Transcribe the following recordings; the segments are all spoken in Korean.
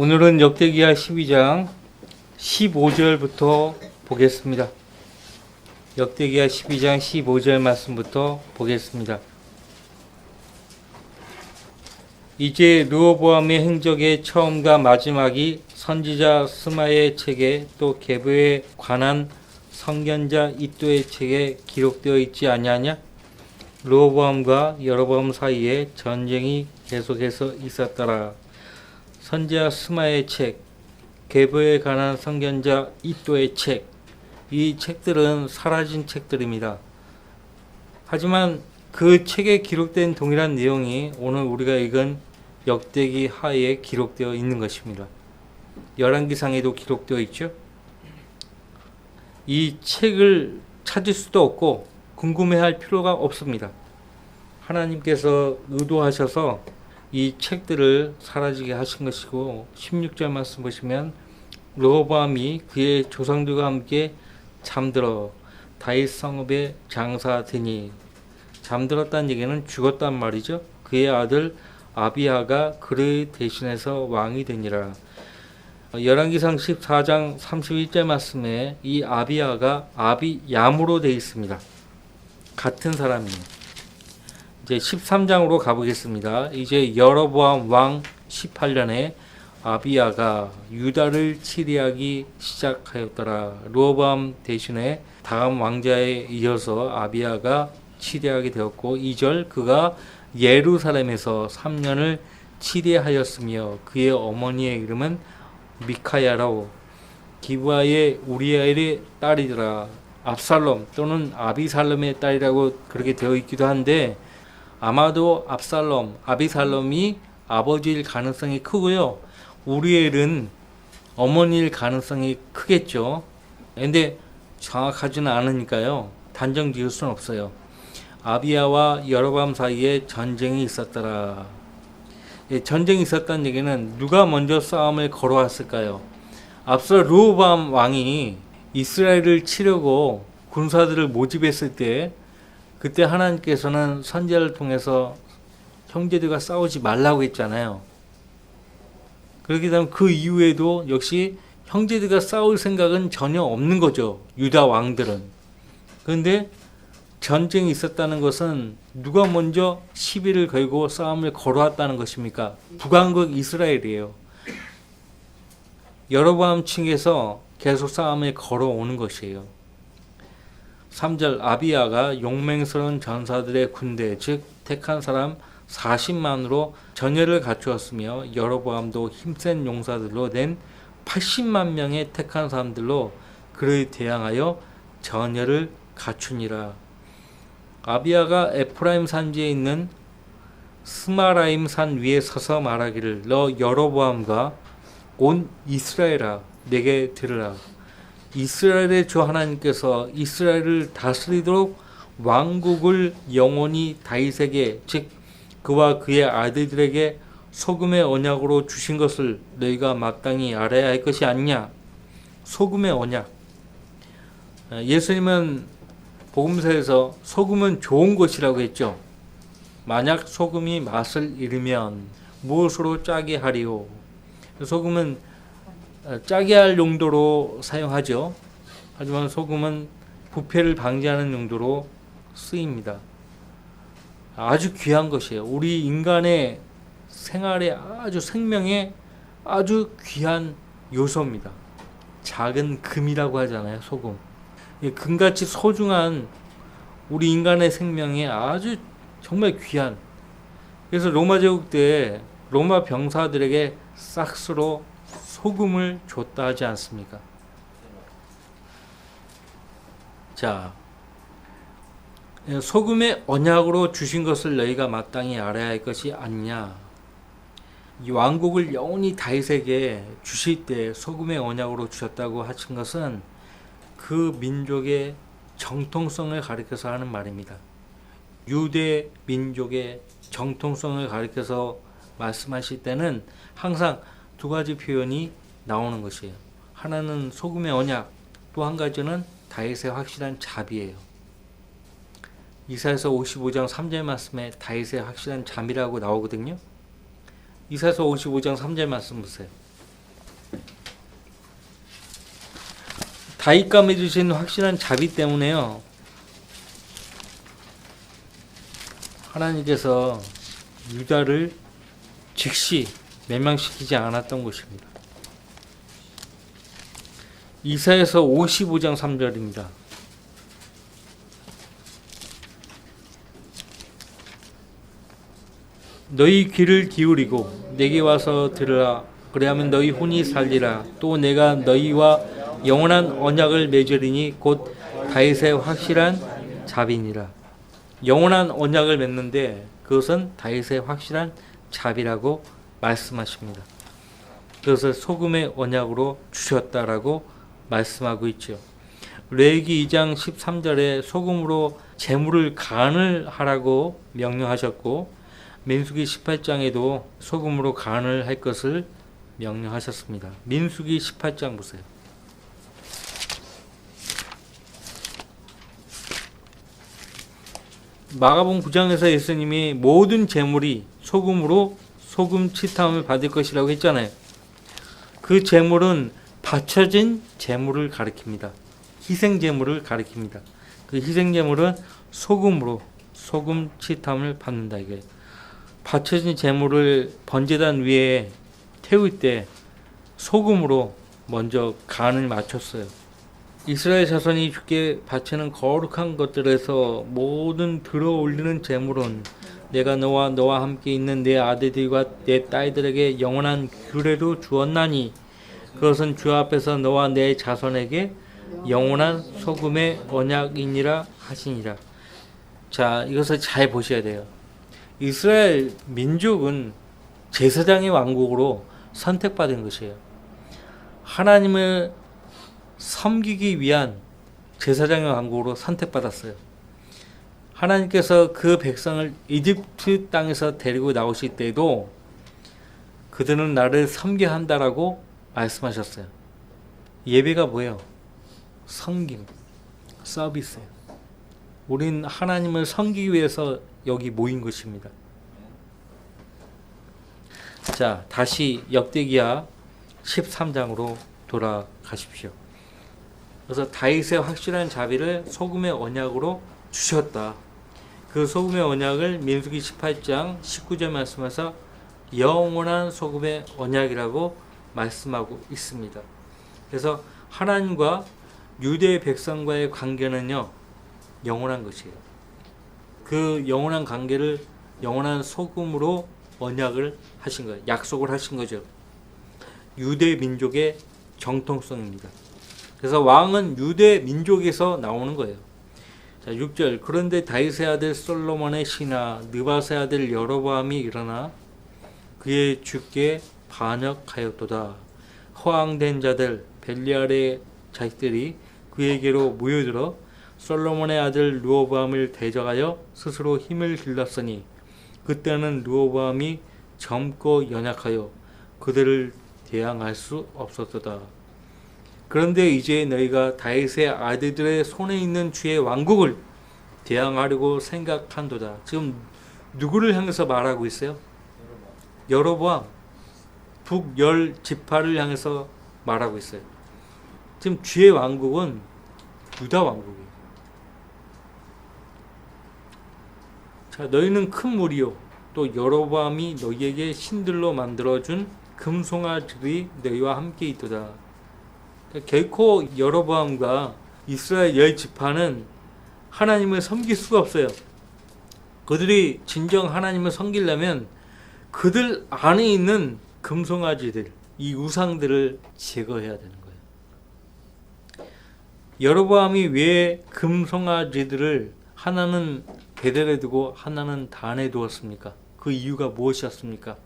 오늘은 역대기하 12장 15절부터 보겠습니다. 역대기하 12장 15절 말씀부터 보겠습니다. 이제 르호보암의 행적의 처음과 마지막이 선지자 스마의 책에 또 게브에 관한 선견자 이도의 책에 기록되어 있지 아니하냐? 르호보암과 여로보암 사이에 전쟁이 계속해서 있었더라. 선지자 스마의 책, 게브에 관한 선견자 이도의 책, 이 책들은 사라진 책들입니다. 하지만 그 책에 기록된 동일한 내용이 오늘 우리가 읽은 역대기 하에 기록되어 있는 것입니다. 열왕기상에도 기록되어 있죠. 이 책을 찾을 수도 없고 궁금해할 필요가 없습니다. 하나님께서 의도하셔서 이 책들을 사라지게 하신 것이고 16절 말씀 보시면 르호보암이 그의 조상들과 함께 잠들어 다윗 성읍에 장사되니, 잠들었다는 얘기는 죽었단 말이죠. 그의 아들 아비야가 그를 대신해서 왕이 되니라. 열왕기상 14장 31절 말씀에 이 아비야가 아비얌으로 되어 있습니다. 같은 사람이에요. 이제 13장으로 가보겠습니다. 이제 여로보암 왕 18년에 아비야가 유다를 치리하기 시작하였더라. 르호보암 대신에 다음 왕자에 이어서 아비야가 치리하게 되었고 2절 그가 예루살렘에서 3년을 치리하였으며 그의 어머니의 이름은 미카야라오 기브아의 우리엘의 딸이더라. 압살롬 또는 아비살롬의 딸이라고 그렇게 되어 있기도 한데 아마도 아비살롬이 아버지일 가능성이 크고요. 우리엘은 어머니일 가능성이 크겠죠. 근데 정확하지는 않으니까요. 단정 지을 수는 없어요. 아비야와 여로보암 사이에 전쟁이 있었더라. 전쟁이 있었다는 얘기는 누가 먼저 싸움을 걸어왔을까요? 앞서 르호보암 왕이 이스라엘을 치려고 군사들을 모집했을 때 그때 하나님께서는 선지자를 통해서 형제들과 싸우지 말라고 했잖아요. 그렇게 되면 그 이후에도 역시 형제들과 싸울 생각은 전혀 없는 거죠. 유다 왕들은. 그런데 전쟁이 있었다는 것은 누가 먼저 시비를 걸고 싸움을 걸어왔다는 것입니까? 북왕국 이스라엘이에요. 여로보암 층에서 계속 싸움을 걸어오는 것이에요. 3절 아비야가 용맹스러운 전사들의 군대 즉 택한 사람 40만으로 전열을 갖추었으며 여로보암도 힘센 용사들로 낸 80만 명의 택한 사람들로 그를 대항하여 전열을 갖추니라. 아비야가 에프라임 산지에 있는 스마라임 산 위에 서서 말하기를 너 여로보암과 온 이스라엘아 내게 들으라. 이스라엘의 주 하나님께서 이스라엘을 다스리도록 왕국을 영원히 다윗에게 즉 그와 그의 아들들에게 소금의 언약으로 주신 것을 너희가 마땅히 알아야 할 것이 아니냐. 소금의 언약. 예수님은 복음서에서 소금은 좋은 것이라고 했죠. 만약 소금이 맛을 잃으면 무엇으로 짜게 하리요. 소금은 짜게 할 용도로 사용하죠. 하지만 소금은 부패를 방지하는 용도로 쓰입니다. 아주 귀한 것이에요. 우리 인간의 생활에 아주 생명에 아주 귀한 요소입니다. 작은 금이라고 하잖아요. 소금. 금같이 소중한 우리 인간의 생명에 아주 정말 귀한. 그래서 로마 제국 때 로마 병사들에게 싹스로 소금을 줬다 하지 않습니까? 자, 소금의 언약으로 주신 것을 너희가 마땅히 알아야 할 것이 아니냐. 이 왕국을 영원히 다윗에게 주실 때 소금의 언약으로 주셨다고 하신 것은 그 민족의 정통성을 가리켜서 하는 말입니다. 유대 민족의 정통성을 가리켜서 말씀하실 때는 항상 두 가지 표현이 나오는 것이에요. 하나는 소금의 언약, 또 한 가지는 다윗의 확실한 자비예요. 이사야서 55장 3절 말씀에 다윗의 확실한 자비라고 나오거든요. 이사야서 55장 3절 말씀 보세요. 다윗과 맺으신 확실한 자비 때문에요. 하나님께서 유다를 즉시 멸망시키지 않았던 것입니다. 이사야서 55장 3절입니다. 너희 귀를 기울이고 내게 와서 들으라. 그리하면 너희 혼이 살리라. 또 내가 너희와 영원한 언약을 맺으리니 곧 다윗의 확실한 자비니라. 영원한 언약을 맺는데 그것은 다윗의 확실한 자비라고 말씀하십니다. 그것을 소금의 언약으로 주셨다라고 말씀하고 있죠. 레위기 2장 13절에 소금으로 제물을 간을 하라고 명령하셨고, 민수기 18장에도 소금으로 간을 할 것을 명령하셨습니다. 민수기 18장 보세요. 마가복음 9장에서 예수님이 모든 제물이 소금으로 소금 치탐을 받을 것이라고 했잖아요. 그 제물은 바쳐진 제물을 가리킵니다. 희생 제물을 가리킵니다. 그 희생 제물은 소금으로 소금 치탐을 받는다 이거예요. 바쳐진 제물을 번제단 위에 태울 때 소금으로 먼저 간을 맞췄어요. 이스라엘 자손이 주께 바치는 거룩한 것들에서 모든 들어 올리는 제물은 내가 너와 함께 있는 내 아들들과 내 딸들에게 영원한 규례로 주었나니 그것은 주 앞에서 너와 내 자손에게 영원한 소금의 언약이니라 하시니라. 자, 이것을 잘 보셔야 돼요. 이스라엘 민족은 제사장의 왕국으로 선택받은 것이에요. 하나님을 섬기기 위한 제사장의 왕국으로 선택받았어요. 하나님께서 그 백성을 이집트 땅에서 데리고 나오실 때도 그들은 나를 섬겨야 한다라고 말씀하셨어요. 예배가 뭐예요? 섬김, 서비스예요. 우린 하나님을 섬기기 위해서 여기 모인 것입니다. 자, 다시 역대기야 13장으로 돌아가십시오. 그래서 다윗의 확실한 자비를 소금의 언약으로 주셨다. 그 소금의 언약을 민수기 18장 19절 말씀에서 영원한 소금의 언약이라고 말씀하고 있습니다. 그래서 하나님과 유대 백성과의 관계는요, 영원한 것이에요. 그 영원한 관계를 영원한 소금으로 언약을 하신 거예요. 약속을 하신 거죠. 유대 민족의 정통성입니다. 그래서 왕은 유대 민족에서 나오는 거예요. 자, 6절. 그런데 다윗의 아들 솔로몬의 신하 느밧의 아들 여로보암이 일어나 그의 주께 반역하였도다. 허황된 자들 벨리알의 자식들이 그에게로 모여들어 솔로몬의 아들 르호보암을 대적하여 스스로 힘을 길렀으니 그때는 르호보암이 젊고 연약하여 그들을 대항할 수 없었도다. 그런데 이제 너희가 다윗의 아들들의 손에 있는 주의 왕국을 대항하려고 생각한도다. 지금 누구를 향해서 말하고 있어요? 여로보암, 북열 지파를 향해서 말하고 있어요. 지금 주의 왕국은 유다 왕국이에요. 자, 너희는 큰 무리요, 또 여로보암이 너희에게 신들로 만들어준 금송아지들이 너희와 함께 있도다. 결코 여로보암과 이스라엘 열 지파는 하나님을 섬길 수가 없어요. 그들이 진정 하나님을 섬기려면 그들 안에 있는 금송아지들, 이 우상들을 제거해야 되는 거예요. 여로보암이 왜 금송아지들을 하나는 베델에 두고 하나는 단에 두었습니까? 그 이유가 무엇이었습니까?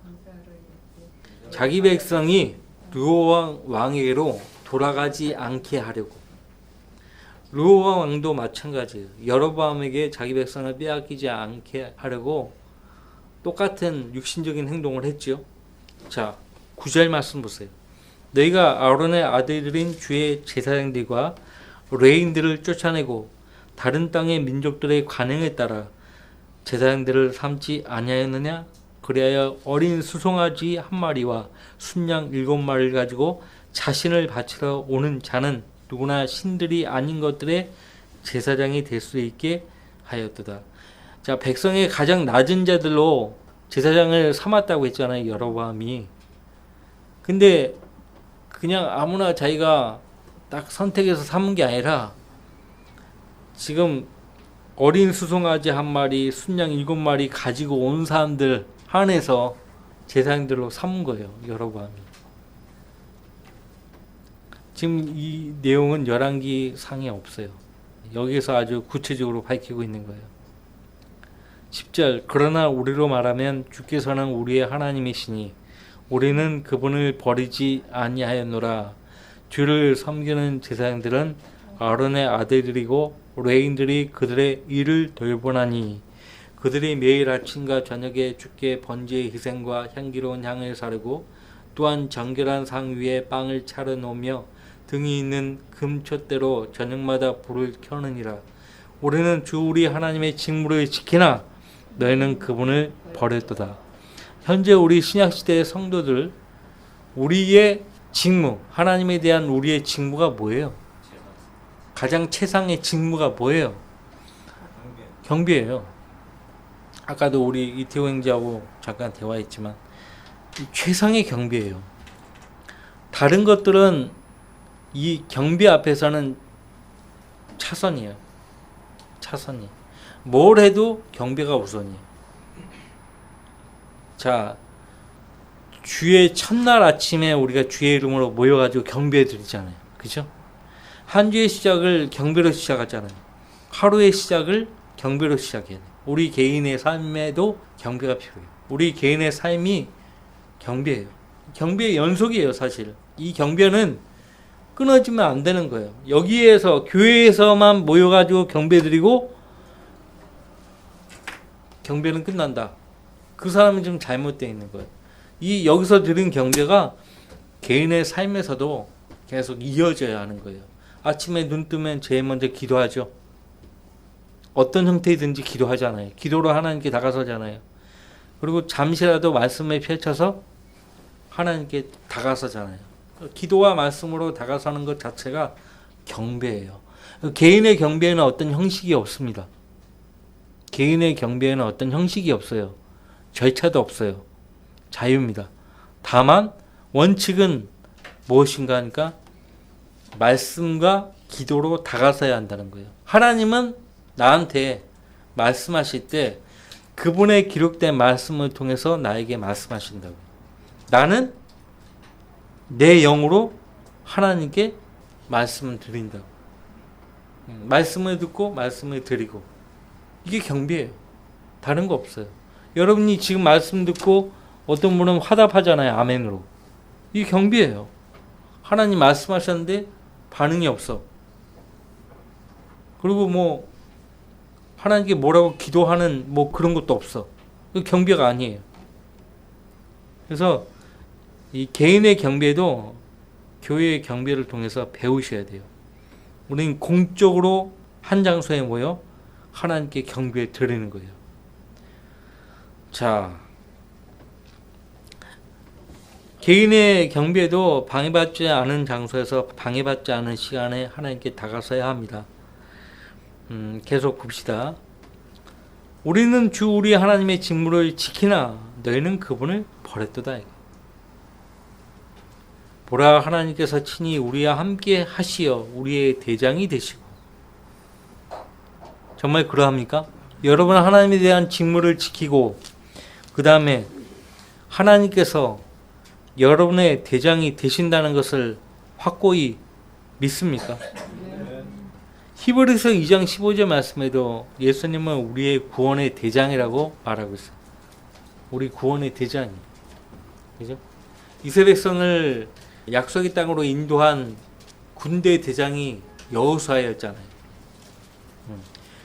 자기 백성이 르호보암 왕에게로 돌아가지 않게 하려고. 르호보암 왕도 마찬가지예요. 여로보암에게 자기 백성을 빼앗기지 않게 하려고 똑같은 육신적인 행동을 했죠. 자, 9절 말씀 보세요. 너희가 아론의 아들들인 주의 제사장들과 레인들을 쫓아내고 다른 땅의 민족들의 관행에 따라 제사장들을 삼지 아니하였느냐? 그리하여 어린 수송아지 한 마리와 순양 7마리를 가지고 자신을 바치러 오는 자는 누구나 신들이 아닌 것들의 제사장이 될 수 있게 하였도다. 자, 백성의 가장 낮은 자들로 제사장을 삼았다고 했잖아요, 여로보암이. 근데 그냥 아무나 자기가 딱 선택해서 삼은 게 아니라 지금 어린 수송아지 한 마리, 순양 7마리 가지고 온 사람들 한해서 제사장들로 삼은 거예요, 여로보암이. 지금 이 내용은 열왕기 상에 없어요. 여기서 아주 구체적으로 밝히고 있는 거예요. 10절, 그러나 우리로 말하면 주께서는 우리의 하나님이시니 우리는 그분을 버리지 아니하였노라. 주를 섬기는 제사장들은 아론의 아들들이고 레인들이 그들의 일을 돌보나니 그들이 매일 아침과 저녁에 주께 번제의 희생과 향기로운 향을 사르고 또한 정결한 상 위에 빵을 차려 놓으며 등이 있는 금촛대로 저녁마다 불을 켜느니라. 우리는 주 우리 하나님의 직무를 지키나 너희는 그분을 버렸도다. 현재 우리 신약시대의 성도들, 우리의 직무, 하나님에 대한 우리의 직무가 뭐예요? 가장 최상의 직무가 뭐예요? 경배예요. 아까도 우리 이태호 형제하고 잠깐 대화했지만 최상의 경배예요. 다른 것들은 이 경배 앞에서는 차선이에요. 차선이. 뭘 해도 경배가 우선이에요. 자, 주의 첫날 아침에 우리가 주의 이름으로 모여가지고 경배 드리잖아요. 그죠? 한 주의 시작을 경배로 시작하잖아요. 하루의 시작을 경배로 시작해야 돼요. 우리 개인의 삶에도 경배가 필요해요. 우리 개인의 삶이 경배예요. 경배의 연속이에요, 사실. 이 경배는 끊어지면 안 되는 거예요. 여기에서, 교회에서만 모여가지고 경배 드리고 경배는 끝난다. 그 사람은 좀 잘못되어 있는 거예요. 이 여기서 드린 경배가 개인의 삶에서도 계속 이어져야 하는 거예요. 아침에 눈 뜨면 제일 먼저 기도하죠. 어떤 형태이든지 기도하잖아요. 기도로 하나님께 다가서잖아요. 그리고 잠시라도 말씀을 펼쳐서 하나님께 다가서잖아요. 기도와 말씀으로 다가서는 것 자체가 경배예요. 개인의 경배에는 어떤 형식이 없습니다. 개인의 경배에는 어떤 형식이 없어요. 절차도 없어요. 자유입니다. 다만 원칙은 무엇인가 하니까 말씀과 기도로 다가서야 한다는 거예요. 하나님은 나한테 말씀하실 때 그분의 기록된 말씀을 통해서 나에게 말씀하신다고. 나는 내 영으로 하나님께 말씀을 드린다고. 말씀을 듣고 말씀을 드리고. 이게 경배예요. 다른 거 없어요. 여러분이 지금 말씀 듣고 어떤 분은 화답하잖아요. 아멘으로. 이게 경배예요. 하나님 말씀하셨는데 반응이 없어. 그리고 뭐 하나님께 뭐라고 기도하는 뭐 그런 것도 없어. 그 경배가 아니에요. 그래서 이 개인의 경배도 교회의 경배를 통해서 배우셔야 돼요. 우리는 공적으로 한 장소에 모여 하나님께 경배 드리는 거예요. 자, 개인의 경배도 방해받지 않은 장소에서 방해받지 않은 시간에 하나님께 다가서야 합니다. 계속 봅시다. 우리는 주 우리 하나님의 직무를 지키나 너희는 그분을 버렸도다. 보라, 하나님께서 친히 우리와 함께 하시어 우리의 대장이 되시고. 정말 그러합니까? 여러분 하나님에 대한 직무를 지키고 그 다음에 하나님께서 여러분의 대장이 되신다는 것을 확고히 믿습니까? 히브리서 2장 15절 말씀에도 예수님은 우리의 구원의 대장이라고 말하고 있어요. 우리 구원의 대장이. 그죠? 이스라엘 백성을 약속의 땅으로 인도한 군대 대장이 여호수아였잖아요.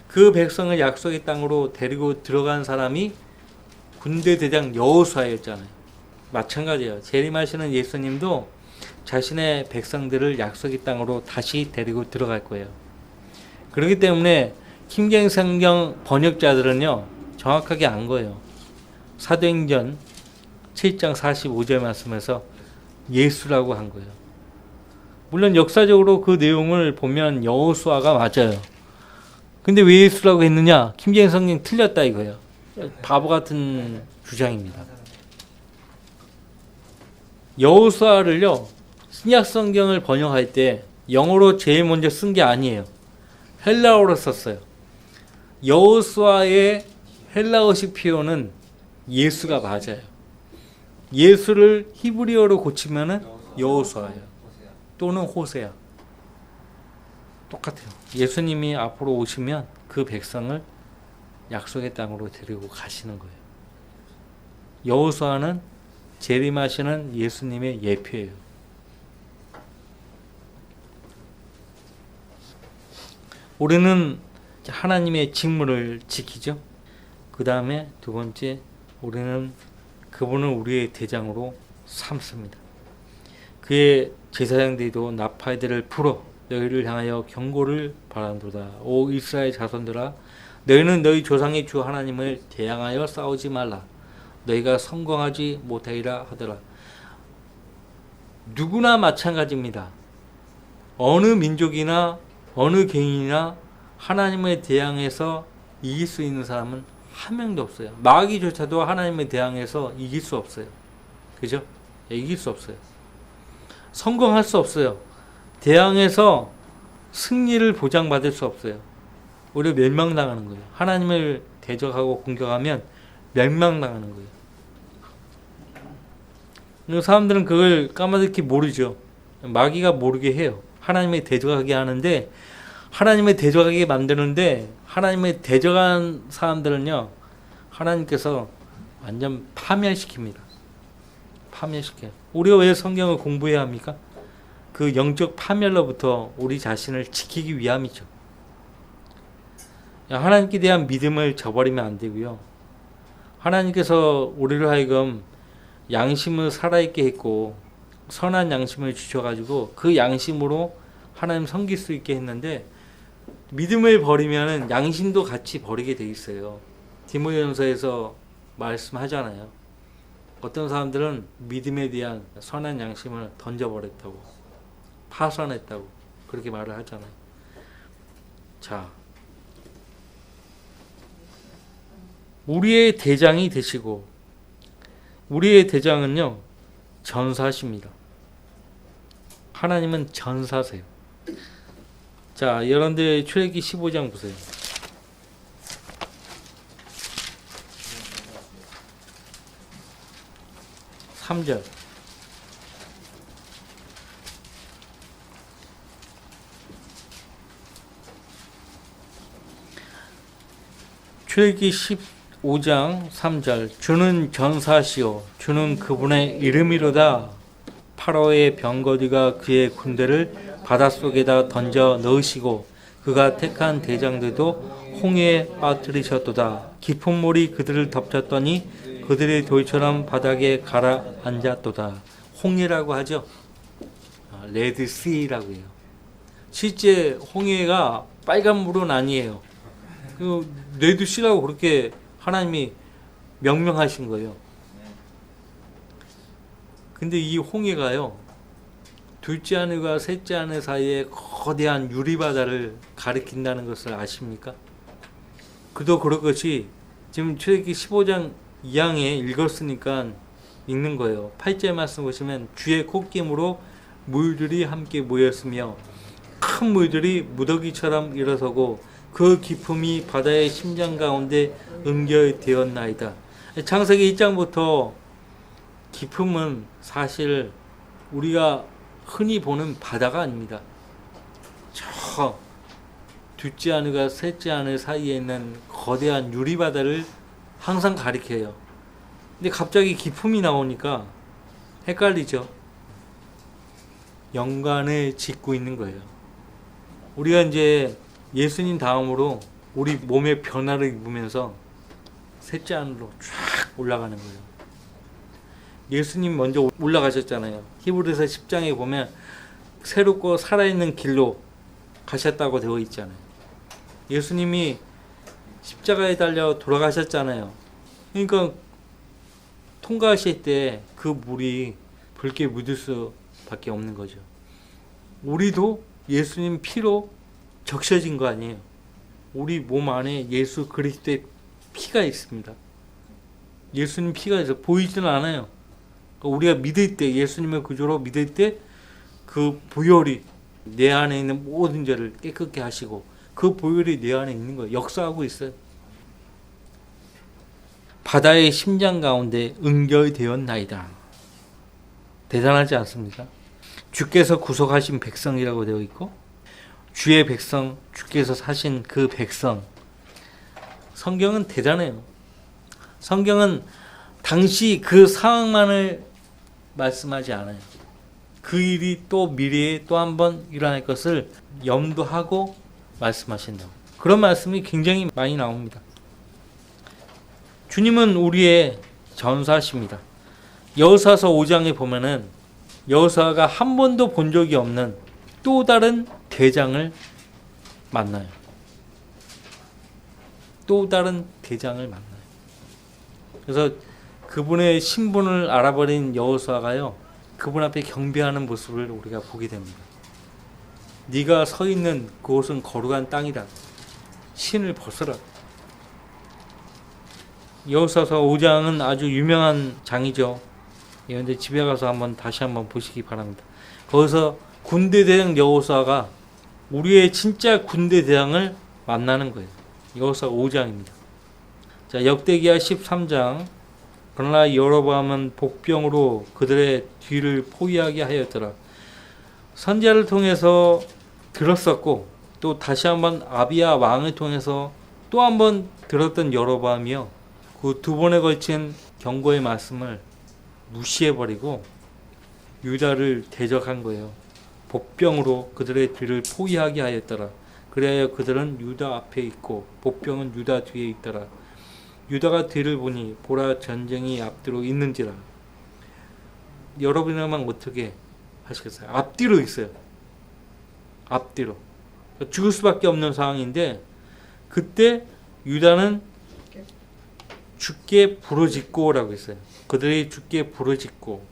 그 백성을 약속의 땅으로 데리고 들어간 사람이 군대 대장 여호수아였잖아요. 마찬가지예요. 재림하시는 예수님도 자신의 백성들을 약속의 땅으로 다시 데리고 들어갈 거예요. 그렇기 때문에 킹제임스 성경 번역자들은요 정확하게 안 거예요. 사도행전 7장 45절 말씀에서 예수라고 한 거예요. 물론 역사적으로 그 내용을 보면 여호수아가 맞아요. 근데 왜 예수라고 했느냐? 김재현 성경 틀렸다 이거예요. 바보 같은 주장입니다. 여호수아를요, 신약 성경을 번역할 때 영어로 제일 먼저 쓴 게 아니에요. 헬라어로 썼어요. 여호수아의 헬라어식 표현은 예수가 맞아요. 예수를 히브리어로 고치면은 여호수아예요. 또는 호세야. 똑같아요. 예수님이 앞으로 오시면 그 백성을 약속의 땅으로 데리고 가시는 거예요. 여호수아는 재림하시는 예수님의 예표예요. 우리는 하나님의 직무를 지키죠. 그 다음에 두 번째, 우리는 그분을 우리의 대장으로 삼습니다. 그의 제사장들도 나팔들을 불어 너희를 향하여 경고를 바란도다. 오 이스라엘 자손들아, 너희는 너희 조상의 주 하나님을 대항하여 싸우지 말라. 너희가 성공하지 못하리라 하더라. 누구나 마찬가지입니다. 어느 민족이나 어느 개인이나 하나님에 대항해서 이길 수 있는 사람은 한 명도 없어요. 마귀조차도 하나님에 대항해서 이길 수 없어요. 그죠? 이길 수 없어요. 성공할 수 없어요. 대항해서 승리를 보장받을 수 없어요. 오히려 멸망당하는 거예요. 하나님을 대적하고 공격하면 멸망당하는 거예요. 사람들은 그걸 까마득히 모르죠. 마귀가 모르게 해요. 하나님의 대적하게 하는데, 하나님의 대적하게 만드는데, 하나님의 대적한 사람들은요, 하나님께서 완전 파멸시킵니다. 파멸시켜요. 우리가 왜 성경을 공부해야 합니까? 그 영적 파멸로부터 우리 자신을 지키기 위함이죠. 하나님께 대한 믿음을 저버리면 안 되고요. 하나님께서 우리를 하여금 양심을 살아있게 했고 선한 양심을 주셔가지고 그 양심으로 하나님 섬길 수 있게 했는데, 믿음을 버리면 양심도 같이 버리게 돼 있어요. 디모데전서에서 말씀하잖아요. 어떤 사람들은 믿음에 대한 선한 양심을 던져버렸다고, 파산했다고 그렇게 말을 하잖아요. 자, 우리의 대장이 되시고, 우리의 대장은요 전사십니다. 하나님은 전사세요. 자, 여러분들 출애굽기 15장 보세요. 3절. 출애굽기 15장 3절. 주는 전사시오, 주는 그분의 이름이로다. 파라오의 병거리가 그의 군대를 바닷속에다 던져 넣으시고 그가 택한 대장들도 홍해에 빠뜨리셨도다. 깊은 물이 그들을 덮쳤더니 그들의 돌처럼 바닥에 가라앉았도다. 홍해라고 하죠. 레드시라고 해요. 실제 홍해가 빨간 물은 아니에요. 그 레드시라고 그렇게 하나님이 명명하신 거예요. 근데 이 홍해가요, 둘째 하늘과 셋째 하늘 사이에 거대한 유리바다를 가리킨다는 것을 아십니까? 그도 그럴 것이 지금 출애굽기 15장 2장에 읽었으니까 읽는 거예요. 8절 말씀 보시면 주의 콧김으로 물들이 함께 모였으며 큰 물들이 무더기처럼 일어서고 그 깊음이 바다의 심장 가운데 응결되었나이다. 창세기 1장부터 깊음은 사실 우리가 흔히 보는 바다가 아닙니다. 저 둘째 하늘과 셋째 하늘 사이에 있는 거대한 유리바다를 항상 가리켜요. 근데 갑자기 깊음이 나오니까 헷갈리죠. 연관을 짓고 있는 거예요. 우리가 이제 예수님 다음으로 우리 몸의 변화를 입으면서 셋째 하늘로 쫙 올라가는 거예요. 예수님 먼저 올라가셨잖아요. 히브리서 10장에 보면 새롭고 살아있는 길로 가셨다고 되어 있잖아요. 예수님이 십자가에 달려 돌아가셨잖아요. 그러니까 통과하실 때 그 물이 붉게 묻을 수밖에 없는 거죠. 우리도 예수님 피로 적셔진 거 아니에요. 우리 몸 안에 예수 그리스도의 피가 있습니다. 예수님 피가 있어 보이지는 않아요. 우리가 믿을 때, 예수님의 구조로 믿을 때 그 보혈이 내 안에 있는 모든 죄를 깨끗게 하시고 그 보혈이 내 안에 있는 거예요. 역사하고 있어요. 바다의 심장 가운데 응결되었나이다. 대단하지 않습니까? 주께서 구속하신 백성이라고 되어 있고 주의 백성, 주께서 사신 그 백성. 성경은 대단해요. 성경은 당시 그 상황만을 말씀하지 않아요. 그 일이 또 미래에 또 한 번 일어날 것을 염두하고 말씀하신다고. 그런 말씀이 굉장히 많이 나옵니다. 주님은 우리의 전사십니다. 여호수아서 5장에 보면은 여호수아가 한 번도 본 적이 없는 또 다른 대장을 만나요. 또 다른 대장을 만나요. 그래서 그분의 신분을 알아버린 여호수아가요, 그분 앞에 경배하는 모습을 우리가 보게 됩니다. 네가 서 있는 그곳은 거룩한 땅이다. 신을 벗어라. 여호수아서 5장은 아주 유명한 장이죠. 그런데 집에 가서 다시 한번 보시기 바랍니다. 거기서 군대 대장 여호수아가 우리의 진짜 군대 대장을 만나는 거예요. 여호수아 5장입니다. 자, 역대기야 13장. 그러나 여로보암은 복병으로 그들의 뒤를 포위하게 하였더라. 선지자를 통해서 들었었고 또 다시 한번 아비야 왕을 통해서 또 한번 들었던 여로보암이요, 그 두 번에 걸친 경고의 말씀을 무시해버리고 유다를 대적한 거예요. 복병으로 그들의 뒤를 포위하게 하였더라. 그래야 그들은 유다 앞에 있고 복병은 유다 뒤에 있더라. 유다가 뒤를 보니 보라 전쟁이 앞뒤로 있는지라. 여러분이라면 어떻게 하시겠어요? 앞뒤로 있어요. 앞뒤로. 죽을 수밖에 없는 상황인데 그때 유다는 죽게 부르짖고라고 했어요. 그들이 죽게 부르짖고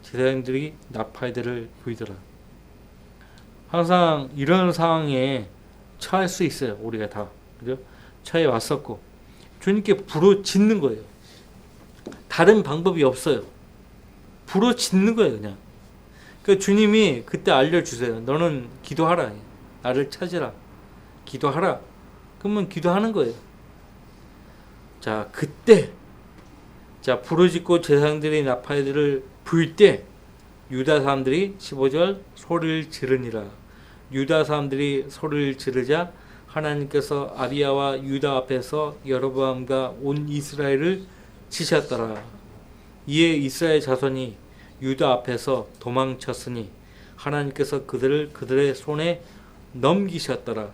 제사장들이 나팔들을 불더라. 항상 이런 상황에 처할 수 있어요. 우리가 다. 그죠? 처해 왔었고 주님께 부르짖는 거예요. 다른 방법이 없어요. 부르짖는 거예요, 그냥. 그러니까 주님이 그때 알려주세요. 너는 기도하라. 나를 찾으라. 기도하라. 그러면 기도하는 거예요. 자, 그때 부르짖고 제사장들이 나팔들을 불 때 유다 사람들이 15절 소리를 지르니라. 유다 사람들이 소리를 지르자 하나님께서 아비야와 유다 앞에서 여로보암과 온 이스라엘을 치셨더라. 이에 이스라엘 자손이 유다 앞에서 도망쳤으니 하나님께서 그들을 그들의 손에 넘기셨더라.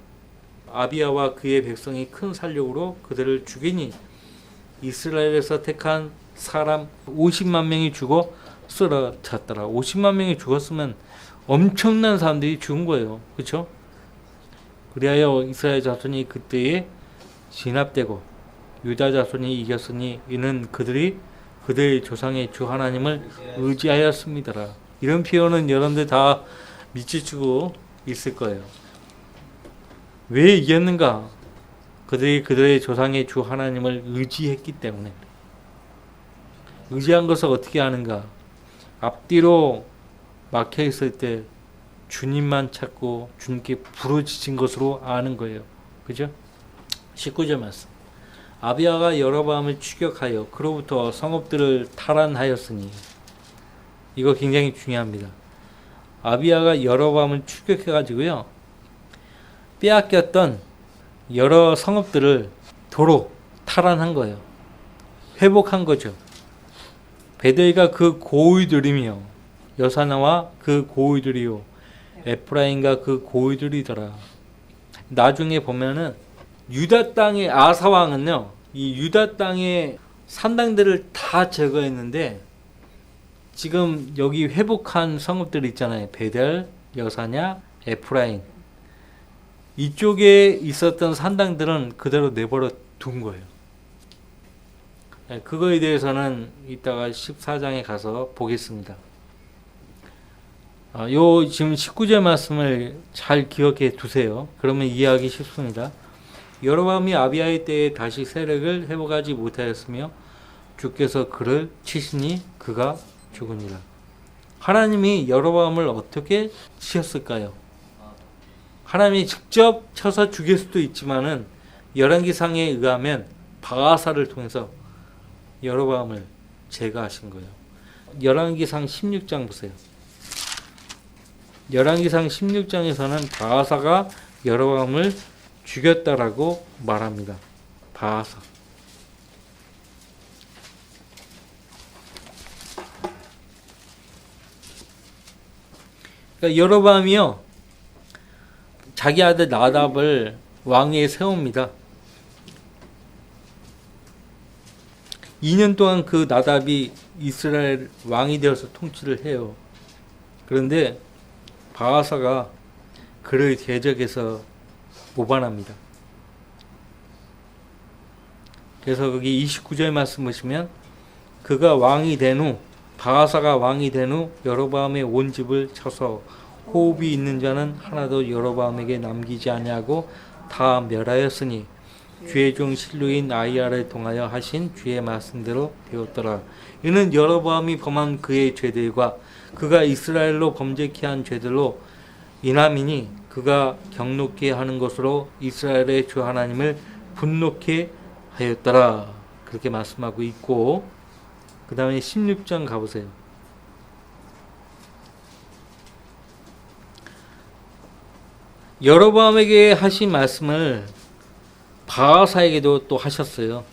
아비야와 그의 백성이 큰 살력으로 그들을 죽이니 이스라엘에서 택한 사람 50만 명이 죽어 쓰러졌더라. 50만 명이 죽었으면 엄청난 사람들이 죽은 거예요. 그렇죠? 그리하여 이스라엘 자손이 그때에 진압되고 유다 자손이 이겼으니 이는 그들이 그들의 조상의 주 하나님을 의지하였습니다. 이런 표현은 여러분들 다 미치고 있을 거예요. 왜 이겼는가? 그들이 그들의 조상의 주 하나님을 의지했기 때문에. 의지한 것을 어떻게 아는가? 앞뒤로 막혀 있을 때 주님만 찾고 주님께 부르짖은 것으로 아는 거예요. 그죠? 19절 말씀. 아비야가 여로보암을 추격하여 그로부터 성읍들을 탈환하였으니, 이거 굉장히 중요합니다. 아비야가 여로보암을 추격해가지고요, 빼앗겼던 여러 성읍들을 도로 탈환한 거예요. 회복한 거죠. 베델과 그 고위들이며 여사나와 그 고위들이요 에프라임과 그 고위들이더라. 나중에 보면은 유다 땅의 아사 왕은요, 이 유다 땅의 산당들을 다 제거했는데 지금 여기 회복한 성읍들 있잖아요. 베델, 여사냐, 에프라임. 이쪽에 있었던 산당들은 그대로 내버려 둔 거예요. 그거에 대해서는 이따가 14장에 가서 보겠습니다. 요 지금 19절 말씀을 잘 기억해 두세요. 그러면 이해하기 쉽습니다. 여로보암이 아비야의 때에 다시 세력을 회복하지 못하였으며 주께서 그를 치시니 그가 죽으니라. 하나님이 여로보암을 어떻게 치셨을까요? 하나님이 직접 쳐서 죽일 수도 있지만은 열왕기상에 의하면 바아사를 통해서 여로보암을 제거하신 거예요. 열왕기상 16장 보세요. 열왕기상 16장에서는 바아사가 여로보암을 죽였다라고 말합니다. 바아사. 그러니까 여로보암이요, 자기 아들 나답을 왕위에 세웁니다. 2년 동안 그 나답이 이스라엘 왕이 되어서 통치를 해요. 그런데 바아사가 그를 대적해서 모반합니다. 그래서 거기 29절 말씀 보시면 그가 왕이 된 후, 바아사가 왕이 된 후 여로보암의 온 집을 쳐서 호흡이 있는 자는 하나도 여로보암에게 남기지 아니하고 다 멸하였으니 주의 종 실루인 아히야를 통하여 하신 주의 말씀대로 되었더라. 이는 여로보암이 범한 그의 죄들과 그가 이스라엘로 범죄케 한 죄들로 인함이니 그가 경노케 하는 것으로 이스라엘의 주 하나님을 분노케 하였더라. 그렇게 말씀하고 있고, 그 다음에 16장 가보세요. 여로보암에게 하신 말씀을 바아사에게도 또 하셨어요.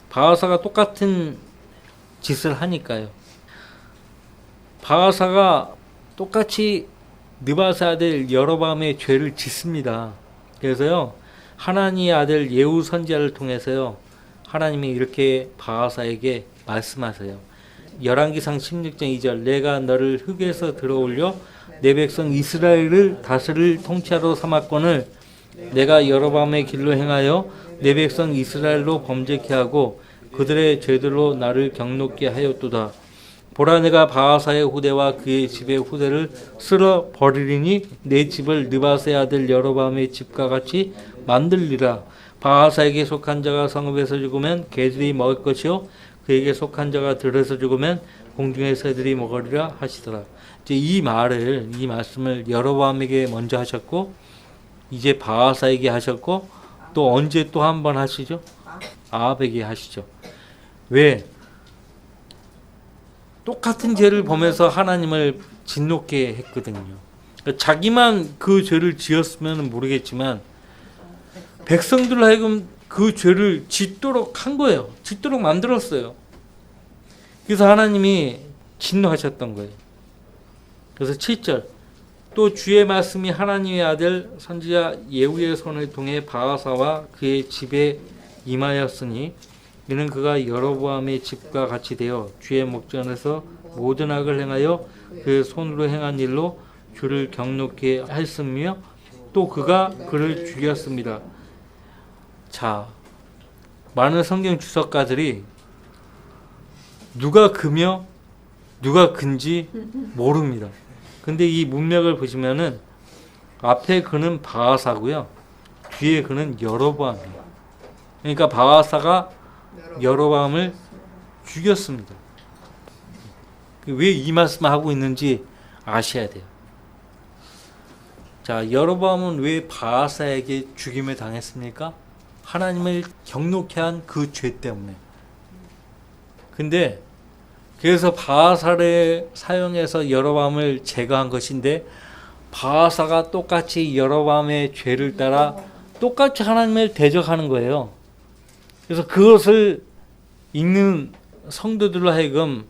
바아사가 똑같은 짓을 하니까요. 바아사가 똑같이 느바세 아들 여로보암의 죄를 짓습니다. 그래서요, 하나님의 아들 예후 선지자를 통해서요, 하나님이 이렇게 바아사에게 말씀하세요. 열왕기상 16장 2절, 내가 너를 흙에서 들어올려 내 백성 이스라엘을 다스릴 통치자로 삼았거늘 내가 여로보암의 길로 행하여 내 백성 이스라엘로 범죄케 하고 그들의 죄들로 나를 경노케 하였도다. 보라, 내가 바아사의 후대와 그의 집의 후대를 쓸어 버리리니 내 집을 느바세 아들 여로보암의 집과 같이 만들리라. 바아사에게 속한 자가 성읍에서 죽으면 개들이 먹을 것이요 그에게 속한 자가 들에서 죽으면 공중의 새들이 먹으리라 하시더라. 이제 이 말씀을 여로보암에게 먼저 하셨고, 이제 바아사에게 하셨고, 또 언제 또 한 번 하시죠? 아합에게 하시죠. 왜? 똑같은 죄를 범해서 하나님을 진노케 했거든요. 자기만 그 죄를 지었으면 모르겠지만 백성들로 하여금 그 죄를 짓도록 한 거예요. 짓도록 만들었어요. 그래서 하나님이 진노하셨던 거예요. 그래서 7절, 또 주의 말씀이 하나님의 아들 선지자 예후의 손을 통해 바아사와 그의 집에 임하였으니 이는 그가 여로보암의 집과 같이 되어 주의 목전에서 모든 악을 행하여 그 손으로 행한 일로 주를 경노케 했으며 또 그가 그를 죽였습니다. 자, 많은 성경 주석가들이 누가 그며 누가 근지 모릅니다. 근데 이 문맥을 보시면은 앞에 그는 바아사고요, 뒤에 그는 여로보암이에요. 그러니까 바아사가 여로보암을 죽였습니다. 왜 이 말씀을 하고 있는지 아셔야 돼요. 자, 여로보암은 왜 바아사에게 죽임을 당했습니까? 하나님을 경노케 한 그 죄 때문에. 근데 그래서 바아사를 사용해서 여로보암을 제거한 것인데, 바아사가 똑같이 여로보암의 죄를 따라 똑같이 하나님을 대적하는 거예요. 그래서 그것을 읽는 성도들로 하여금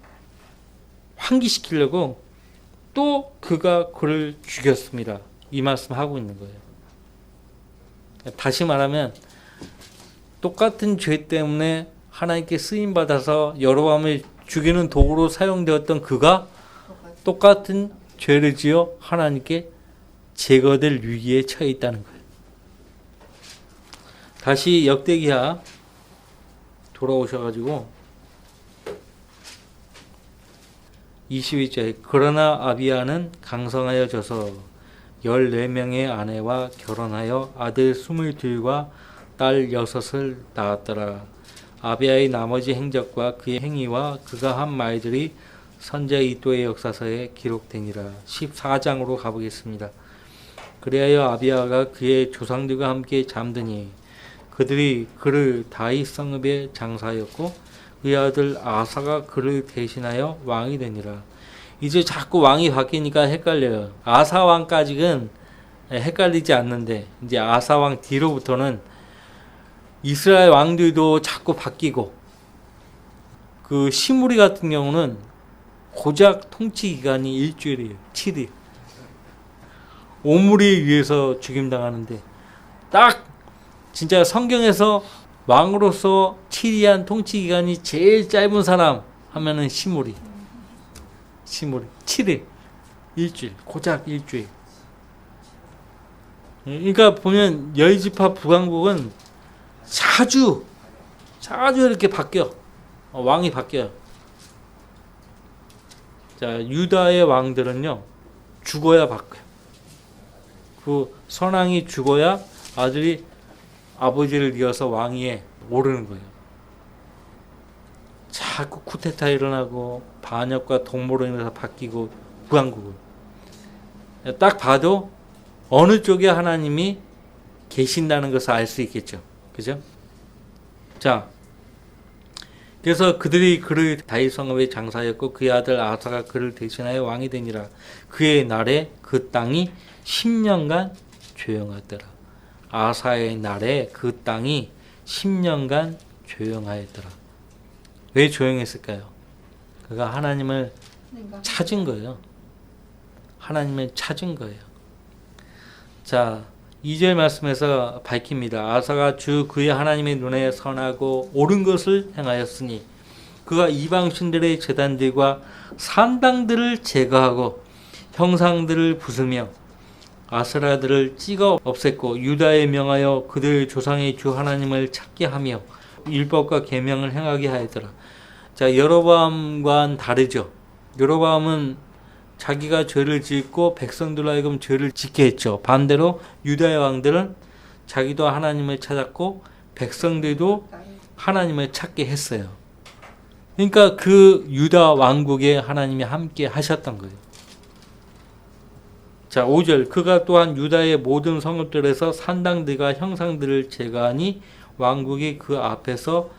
환기시키려고 또 그가 그를 죽였습니다. 이 말씀 하고 있는 거예요. 다시 말하면 똑같은 죄 때문에 하나님께 쓰임 받아서 여로보암을 죽이는 도구로 사용되었던 그가 똑같은 죄를 지어 하나님께 제거될 위기에 처해 있다는 거예요. 다시 역대기하 돌아오셔가지고 22절 그러나 아비야는 강성하여져서 14명의 아내와 결혼하여 아들 22과 딸 6을 낳았더라. 아비야의 나머지 행적과 그의 행위와 그가 한 말들이 선제 이도의 역사서에 기록되니라. 14장으로 가보겠습니다. 그리하여 아비야가 그의 조상들과 함께 잠드니 그들이 그를 다윗 성읍에 장사하였고 그의 아들 아사가 그를 대신하여 왕이 되니라. 이제 자꾸 왕이 바뀌니까 헷갈려요. 아사 왕까지는 헷갈리지 않는데 이제 아사 왕 뒤로부터는 이스라엘 왕들도 자꾸 바뀌고 그 시므리 같은 경우는 고작 통치 기간이 일주일이에요. 7일. 오므리에 의해서 죽임당하는데 딱 진짜 성경에서 왕으로서 7위한 통치 기간이 제일 짧은 사람 하면은 시므리. 7일. 일주일. 고작 일주일. 그러니까 보면 열지파 북왕국은 자주 이렇게 바뀌어. 왕이 바뀌어요. 자, 유다의 왕들은요, 죽어야 바뀌어요. 그 선왕이 죽어야 아들이 아버지를 이어서 왕위에 오르는 거예요. 자꾸 쿠데타 일어나고 반역과 동물로 인해서 바뀌고 북왕국은 딱 봐도 어느 쪽에 하나님이 계신다는 것을 알 수 있겠죠. 그죠? 자, 그래서 그들이 그를 다윗 성읍에 장사하였고 그의 아들 아사가 그를 대신하여 왕이 되니라. 그의 날에 그 땅이 10년간 조용하더라. 아사의 날에 그 땅이 10년간 조용하였더라. 왜 조용했을까요? 그가 하나님을 찾은 거예요. 하나님을 찾은 거예요. 자, 2절 말씀에서 밝힙니다. 아사가 주 그의 하나님의 눈에 선하고 옳은 것을 행하였으니 그가 이방신들의 제단들과 산당들을 제거하고 형상들을 부수며 아스라들을 찍어 없앴고 유다에 명하여 그들 조상의 주 하나님을 찾게 하며 율법과 계명을 행하게 하였더라. 자, 여로보암과는 다르죠. 여로보암은 자기가 죄를 짓고 백성들로 하여금 죄를 짓게 했죠. 반대로 유다의 왕들은 자기도 하나님을 찾았고 백성들도 하나님을 찾게 했어요. 그러니까 그 유다 왕국에 하나님이 함께 하셨던 거예요. 자, 5절 그가 또한 유다의 모든 성읍들에서 산당들과 형상들을 제거하니 왕국이 그 앞에서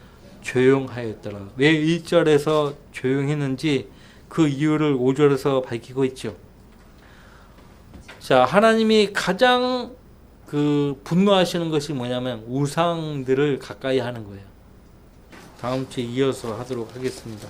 조용하였더라. 왜 1절에서 조용했는지 그 이유를 5절에서 밝히고 있죠. 자, 하나님이 가장 분노하시는 것이 뭐냐면 우상들을 가까이 하는 거예요. 다음 주에 이어서 하도록 하겠습니다.